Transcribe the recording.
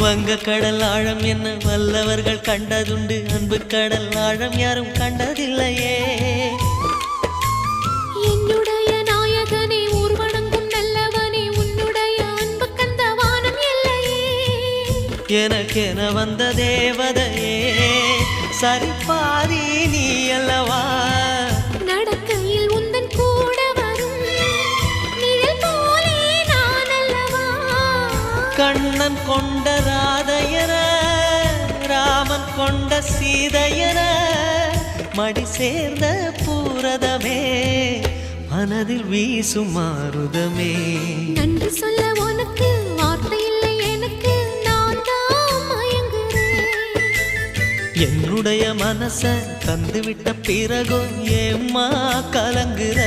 வங்க கடல் ஆழம் என்ன வல்லவர்கள் கண்டதுண்டு, அன்பு கடல் ஆழம் யாரும் கண்டதில்லையே. என்னுடைய நாயகனே ஊர்வணங்கும் நல்லவனே, உன்னுடைய அன்பு கந்த வானம் எல்லையே. எனக்கென வந்த தேவதையே சரிபாதி நீ அல்லவா. நடக்கையில் உந்தன் கூட வரும் நிழல் போலே நான் அல்லவா. கண்ணன் கொண்ட ராதையர ராமன் கொண்ட சீதையர மடி சேர்ந்த பூரதமே மனதில் வீசும் மாருதமே. நன்றி சொல்ல உனக்கு வார்த்தை இல்லை எனக்கு, நான் தான் மயங்குறேன். என்னுடைய மனச தந்துவிட்ட பிறகும் ஏம்மா கலங்குற.